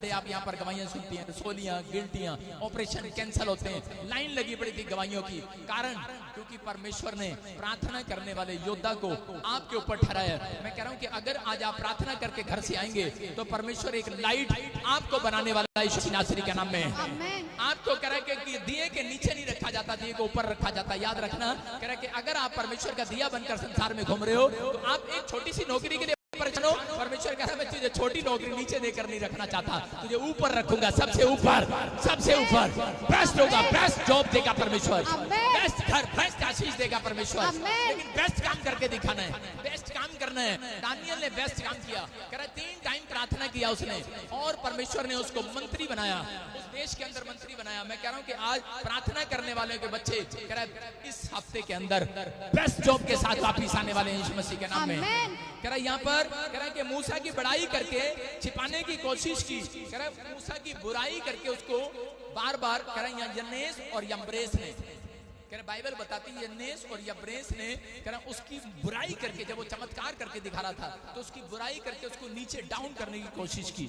आप यहाँ पर गवाहियां सुनती हैं, सोलियां, गिल्टियां, ऑपरेशन कैंसिल होते हैं, लाइन लगी पड़ी थी गवाहियों की। कारण क्योंकि परमेश्वर ने प्रार्थना करने वाले योद्धा को आपके ऊपर ठहराया। मैं कह रहा हूँ कि अगर आज आप प्रार्थना करके घर से आएंगे तो परमेश्वर एक लाइट आपको बनाने वाला है यीशु नासरी के नाम में। आपको कह रहा है कि दिए के नीचे नहीं रखा जाता, दिए के ऊपर रखा जाता। याद रखना, कह रहा है कि अगर आप परमेश्वर का दिया बनकर संसार में घूम रहे हो तो आप एक छोटी सी नौकरी के लिए परमेश्वर कह रहा है मैं तुझे छोटी नौकरी नीचे देकर नहीं रखना चाहता, तुझे ऊपर रखूंगा, सबसे ऊपर, सबसे ऊपर। बेस्ट होगा, बेस्ट जॉब देगा परमेश्वर, बेस्ट घर, बेस्ट आशीष देगा परमेश्वर, लेकिन बेस्ट काम करके दिखाना है, बेस्ट काम करना है। दानियल ने बेस्ट काम किया, कह रहा है 3 टाइम प्रार्थना किया उसने और परमेश्वर ने उसको मंत्री बनाया, उस देश के अंदर मंत्री बनाया। मैं कह रहा हूँ कि आज प्रार्थना करने वाले के बच्चे कह रहा है इस हफ्ते के अंदर बेस्ट जॉब के साथ वापिस आने वाले हैं यीशु मसीह के नाम में। कह रहा है यहाँ पर कह रहा है कि मूसा की बड़ाई करके छिपाने की कोशिश की, कह रहा है मूसा की बुराई करके उसको बार बार, कह रहा है यहाँ यन्नेस और यम्ब्रेस ने, कह रहा बाइबल बताती है यन्नेस और यम्ब्रेस ने, कह रहा उसकी बुराई करके, जब वो चमत्कार करके दिखा रहा था तो उसकी बुराई करके उसको नीचे डाउन करने की कोशिश की।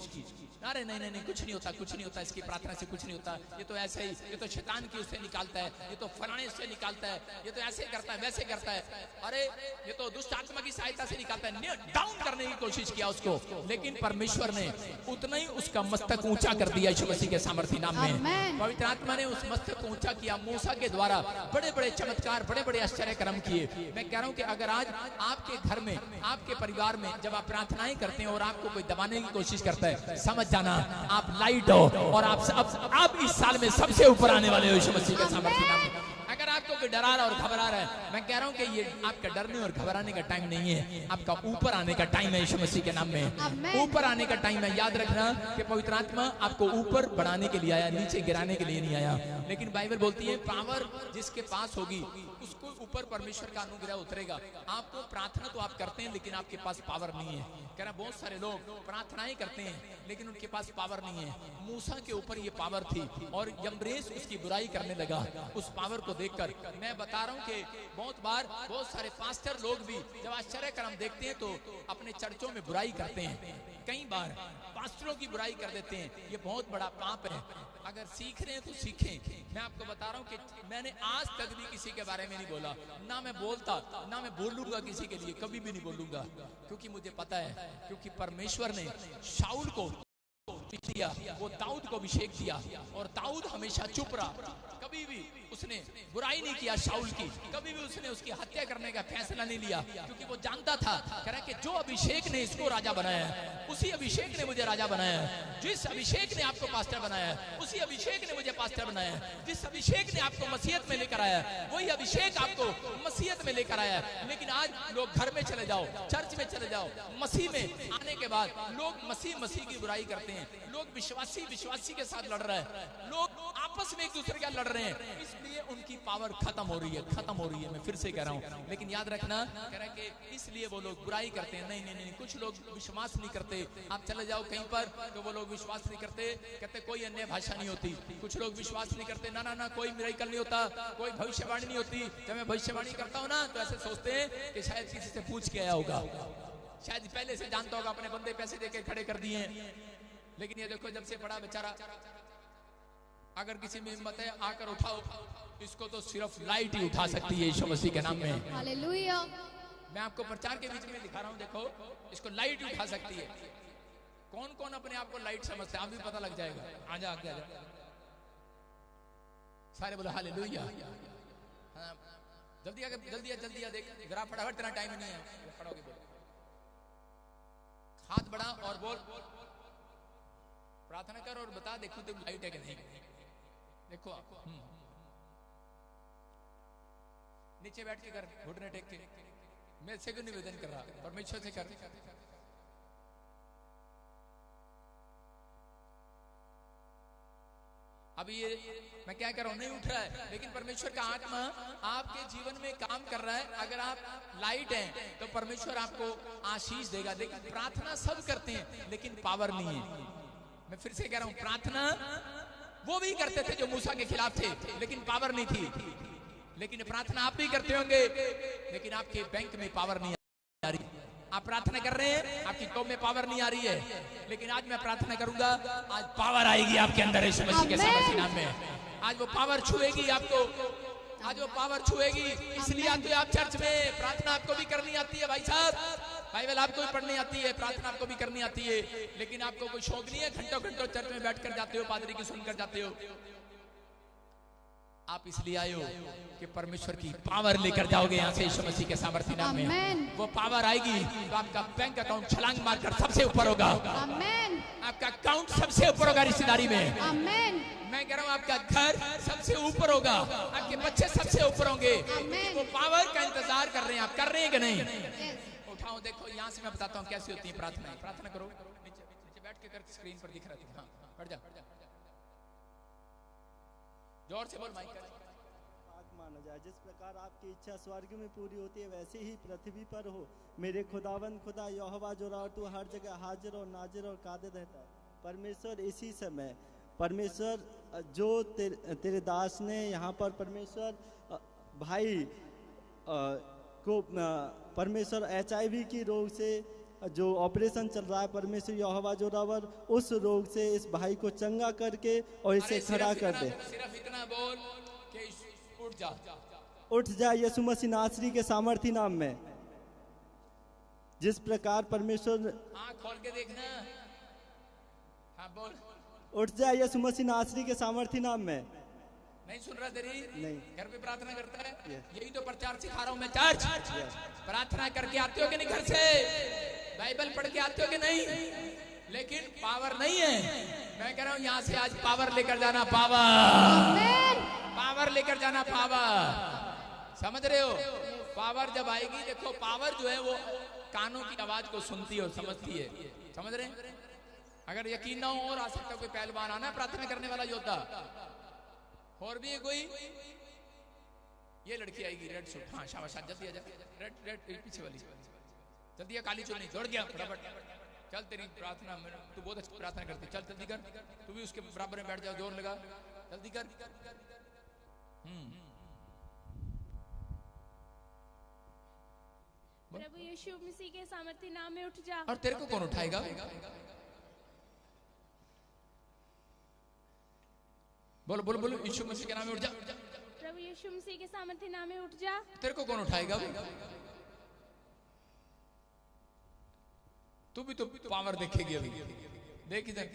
अरे नहीं नहीं नहीं, कुछ नहीं होता, कुछ नहीं होता, इसकी प्रार्थना से कुछ नहीं होता, ये तो ऐसे ही, ये तो शैतान की उससे निकालता है, ये तो फलाने से निकालता है, ये तो ऐसे करता है, वैसे करता है, अरे ये तो दुष्ट आत्मा की सहायता से निकालता है। डाउन करने की कोशिश किया उसको, लेकिन परमेश्वर ने उतना ही उसका मस्तक ऊंचा कर दिया यीशु मसीह के सामर्थ्य नाम में। पवित्र आत्मा ने उस मस्तक को ऊंचा किया, मूसा के द्वारा बड़े बड़े चमत्कार, बड़े बड़े आश्चर्य कर्म किए। मैं कह रहा हूं कि अगर आज आपके घर में, आपके परिवार में जब आप प्रार्थनाएं करते हैं और आपको कोई दबाने की कोशिश करता है, समझ जाना आप लाइट हो और आप इस साल में सबसे ऊपर आने वाले हो यीशु मसीह के सामर्थ्य नाम में। अगर आपको कोई डरा रहा और घबरा रहा है, मैं कह रहा हूं कि ये आपका डरने और घबराने का टाइम नहीं है, आपका ऊपर आने का टाइम है यीशु मसीह के नाम में। ऊपर आने का टाइम है। याद रखना कि पवित्र आत्मा आपको ऊपर बढ़ाने के लिए आया, नीचे गिराने के लिए नहीं आया। लेकिन बाइबल बोलती है पावर जिसके पास होगी उसको ऊपर परमेश्वर का अनुग्रह उतरेगा। आपको प्रार्थना तो आप करते हैं लेकिन आपके पास पावर नहीं है। कह रहा बहुत सारे लोग प्रार्थनाएं करते हैं लेकिन उनके पास पावर नहीं है। मूसा के ऊपर ये पावर थी और यम्ब्रेस उसकी बुराई करने लगा। उस पावर को देखकर मैं बता रहा हूं कि बहुत बार बहुत सारे पास्टर लोग भी जब आश्चर्य कर्म देखते हैं तो अपने चर्चों में बुराई करते हैं। कई बार पास्टरों की बुराई कर देते हैं, ये बहुत बड़ा पाप है। अगर सीख रहे हैं तो सीखें। मैं आपको बता रहा हूं कि मैंने आज तक भी किसी के बारे में नहीं बोला, ना मैं बोलता, ना मैं बोलूंगा किसी के लिए, कभी भी नहीं बोलूंगा, क्योंकि मुझे पता है, क्योंकि परमेश्वर ने शाऊल को दिया, वो दाऊद को अभिषेक दिया और दाऊद हमेशा चुप रहा, कभी भी उसने बुराई नहीं किया शाऊल की, कभी भी उसने उसकी हत्या करने का फैसला नहीं लिया, क्योंकि वो जानता था कह रहा कि जो अभिषेक ने इसको राजा बनाया है उसी अभिषेक ने मुझे राजा बनाया है। जिस अभिषेक ने आपको पास्टर बनाया है उसी अभिषेक ने मुझे पास्टर बनाया है। जिस अभिषेक ने आपको मसीहत में लेकर आया है वही अभिषेक आपको मसीहत में लेकर आया है। लेकिन आज लोग घर में चले जाओ, चर्च में चले जाओ, मसीह में आने के बाद लोग मसीह की बुराई करते हैं, लोग विश्वासी के साथ लड़ रहे हैं, लोग आपस में एक दूसरे के लड़ रहे हैं, इसलिए उनकी पावर खत्म हो रही है, खत्म हो रही है। मैं फिर से कह रहा हूं, लेकिन याद रखना कह रहा है कि इसलिए वो लोग बुराई करते हैं। नहीं नहीं नहीं, कुछ लोग विश्वास नहीं करते। आप चले जाओ कहीं पर तो वो लोग विश्वास नहीं करते, कहते कोई अन्य भाषा नहीं होती। कुछ लोग विश्वास नहीं करते, ना ना ना कोई मिरेकल नहीं होता, कोई भविष्यवाणी नहीं होती। जब मैं भविष्यवाणी करता हूँ ना तो ऐसे सोचते हैं कि शायद किसी से पूछ के आया होगा, शायद पहले से जानता होगा, अपने बंदे पैसे देके खड़े कर दिए। लेकिन ये देखो जब से बड़ा बेचारा, अगर किसी में हिम्मत है आकर उठाओ, इसको तो सिर्फ लाइट ही उठा सकती है यीशु मसीह के नाम में। हालेलुया। मैं आपको प्रचार के बीच में दिखा रहा हूं, देखो इसको लाइट उठा सकती है। कौन कौन अपने आप को लाइट समझते हैं, आप भी पता लग जाएगा। आजा आगे आजा, सारे बोलो हालेलुया। हाँ, जल्दी आगे, जल्दी जल्दी आ, देख जरा फटाफट, तेरा टाइम नहीं है, पढ़ोगे बोलो, हाथ बढ़ा और बोल, प्रार्थना कर और बता, देखो तुम लाइट है कि नहीं। देखो नीचे बैठ के कर, घुटने टेक के, मैं से क्यों निवेदन कर रहा, परमेश्वर से कर। अभी ये मैं क्या कर रहा हूं, नहीं उठ रहा है, लेकिन परमेश्वर का आत्मा आपके जीवन में काम कर रहा है। अगर आप लाइट हैं तो परमेश्वर आपको आशीष देगा। देखिए प्रार्थना सब करते हैं लेकिन पावर नहीं है। मैं फिर से कह रहा हूं, प्रार्थना वो भी करते थे जो मूसा के खिलाफ थे, लेकिन पावर नहीं थी। लेकिन प्रार्थना आप भी करते होंगे लेकिन आपके बैंक में पावर नहीं आ रही, आप प्रार्थना कर रहे हैं, आपकी तो में पावर नहीं आ रही है, लेकिन आज मैं प्रार्थना करूंगा, आज पावर आएगी आपके अंदर यीशु मसीह के सामर्थी नाम में। आज वो पावर छुएगी आपको, आज वो पावर छुएगी। इसलिए आते आप चर्च में। प्रार्थना आपको भी करनी आती है भाई साहब, बाइबल आपको भी पढ़नी आती है, प्रार्थना आपको भी करनी आती है, लेकिन आपको कोई शौक नहीं है, घंटों घंटों चर्च में बैठ कर जाते हो, पादरी की सुनकर जाते हो। आप इसलिए आए हो कि परमेश्वर की पावर लेकर जाओगे यहाँ से यीशु मसीह के सामर्थी नाम में। वो पावर आएगी तो आपका बैंक अकाउंट छलांग मारकर सबसे ऊपर होगा। आपका अकाउंट सबसे ऊपर होगा रिश्तेदारी में। मैं कह रहा हूँ आपका घर सबसे ऊपर होगा, आपके बच्चे सबसे ऊपर होंगे। वो पावर का इंतजार कर रहे हैं, आप कर रहे हैं कि नहीं? उठाओ, देखो यहाँ से मैं बताता हूँ कैसी होती है प्रार्थना। प्रार्थना करो, नीचे बैठ के कर, स्क्रीन पर दिख रहा है। हाँ, बढ़ जा, जोर से बोल माइक। माना जाए, जिस प्रकार आपकी इच्छा स्वर्ग में पूरी होती है वैसे ही पृथ्वी पर हो। मेरे खुदावंद खुदा यहोवा जो रहा, तू हर जगह हाजिर और नाजिर और कादिर रहता है। परमेश्वर इसी समय, परमेश्वर जो तेरे दास ने यहाँ पर परमेश्वर भाई को परमेश्वर HIV की रोग से जो ऑपरेशन चल रहा है, परमेश्वर यहोवा जो रावर उस रोग से इस भाई को चंगा करके और इसे खड़ा कर दे। सिर्फ इतना बोल कि उठ जा, उठ जा यीशु मसीह नासरी के सामर्थी नाम में। जिस प्रकार परमेश्वर, आँख खोल के देखना। हाँ बोल, उठ जा यीशु मसीह नासरी के सामर्थी नाम में। नहीं सुन रहा तेरी? नहीं। घर पे प्रार्थना करता है? यही तो प्रचार सिखा रहा हूँ मैं। चर्च प्रार्थना करके आते हो कि नहीं? घर से बाइबल पढ़ के आते हो कि नहीं? लेकिन पावर नहीं है। मैं कह रहा हूँ यहाँ से आज पावर लेकर जाना, पावर, पावर लेकर जाना, पावर। समझ रहे हो? पावर जब आएगी, देखो पावर जो है वो कानों की आवाज को सुनती है और समझती है। समझ रहे हैं? अगर यकीन ना हो और आ सकता कोई पहलवान आना, प्रार्थना करने वाला योद्धा और भी है कोई। ये लड़की आएगी रेड सूट। हाँ शाबाश, जल्दी आ जा। रेड रेड पीछे वाली जल्दी आ, काली चुन्नी जोड़ दिया फटाफट। चल तेरी प्रार्थना, तू बहुत अच्छी प्रार्थना करती, चल जल्दी कर। तू भी उसके बराबर में बैठ जा, जोर लगा, जल्दी कर। प्रभु यीशु मसीह के सामर्थी नाम में उठ जा। और तेरे को कौन उठाएगा? बोलो बोलो बोलो, यीशु मसीह के नाम में उठ जा। प्रभु यीशु मसीह के सामर्थी नाम में उठ जा। तेरे को कौन उठाएगा? तू भी तो पावर देखेगी अभी। देख इधर,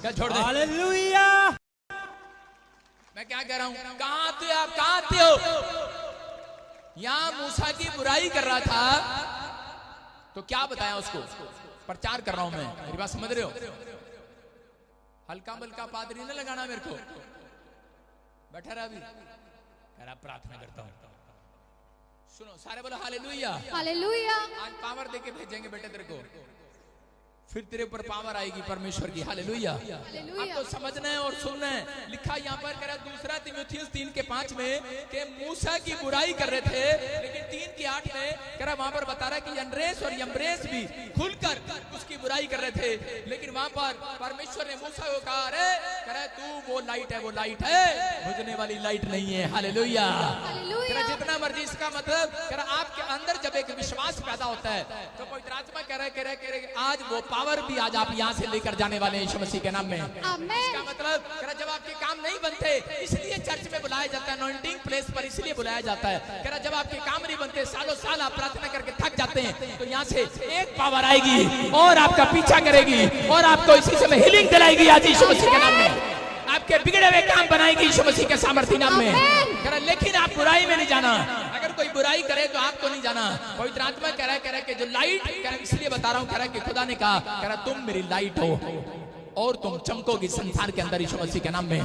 क्या छोड़ दे। हालेलुया। मैं क्या कह रहा हूं? कहां आते आप? कहां आते हो? यहां मूसा की बुराई कर रहा था तो क्या बताया उसको? प्रचार कर रहा हूं मैं, मेरी बात समझ रहे हो? हल्का मल्का पादरी न लगाना मेरे को। बैठा रहा, अभी कह रहा प्रार्थना करता हूं। सुनो सारे बोलो हालेलुया, हालेलुया। आज पावर देके भेजेंगे बेटे तेरे को, फिर तेरे ऊपर पावर आएगी परमेश्वर की। हालेलुया। आपको समझना है और सुनना है। लिखा यहाँ पर कह रहा 2 तीमुथियुस 3:5 में कि मूसा की बुराई कर रहे थे, लेकिन 3:8 में कह रहा वहां पर बता रहा कि यन्रेस और यम्ब्रेस भी खुलकर उसकी बुराई कर रहे थे। लेकिन वहां पर परमेश्वर ने मूसा को कहा, अरे कह रहा तू वो लाइट है, वो लाइट है, बुझने वाली लाइट नहीं है। हालेलुया। जितना मर्जी, इसका मतलब कह रहा आपके अंदर जब एक विश्वास पैदा होता है तो पवित्र आत्मा कह रहे आज वो पावर भी आज आप यहाँ से लेकर जाने वाले हैं यीशु मसीह के नाम में। इसका मतलब जब आपके काम नहीं बनते, इसलिए चर्च में बुलाया जाता है, अनॉइंटिंग प्लेस पर इसलिए बुलाया जाता है। जब आपके काम नहीं बनते, सालों साल आप प्रार्थना करके थक जाते हैं, तो यहाँ से एक पावर आएगी और आपका पीछा करेगी और आपको इसी समय हीलिंग दिलाएगी आज यीशु मसीह के नाम में। आपके बिगड़े हुए काम बनाएगी यीशु मसीह के सामर्थी नाम में। लेकिन आप बुराई में नहीं जाना। अगर कोई बुराई करे तो आपको नहीं जाना। पवित्र आत्मा कह रहा है कि जो लाइट, इसलिए बता रहा हूँ, कह रहा है कि खुदा ने कहा तुम मेरी लाइट हो और तुम चमकोगी संसार के अंदर यीशु मसीह के नाम में।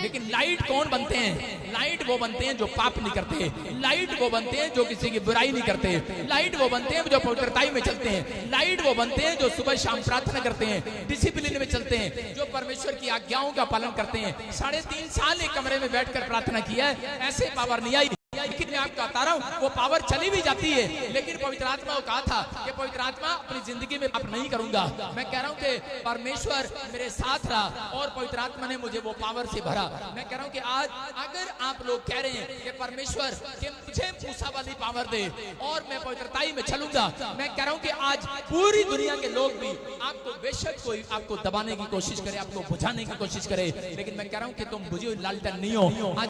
लेकिन लाइट कौन बनते हैं? लाइट वो बनते हैं जो पाप नहीं करते। लाइट वो बनते हैं जो किसी की बुराई नहीं करते। लाइट वो बनते हैं जो पवित्रताई में चलते हैं। लाइट वो बनते हैं जो सुबह शाम प्रार्थना करते हैं, डिसिप्लिन में चलते हैं, जो परमेश्वर की आज्ञाओं का पालन करते हैं। 3.5 साल एक कमरे में बैठकर प्रार्थना किया है, ऐसे पावर नहीं आई। लेकिन मैं मैं आपको बता रहा हूँ वो पावर चली भी जाती है, लेकिन पवित्र आत्मा को कहा था कि पवित्र आत्मा अपनी जिंदगी में आप नहीं करूंगा। मैं कह रहा हूँ कि परमेश्वर मेरे साथ रहा और पवित्र आत्मा ने मुझे वो पावर से भरा। मैं कह रहा हूँ कि आज अगर आप लोग कह रहे हैं कि परमेश्वर कि मुझे मूसा वाली पावर दे और मैं पवित्रताई में चलूंगा, मैं कह रहा हूँ कि आज पूरी दुनिया के लोग भी आपको बेशक कोई आपको दबाने की कोशिश करे, आपको बुझाने की कोशिश करे, लेकिन मैं कह रहा हूँ कि तुम बुझी हुई लालटेन नहीं हो। आज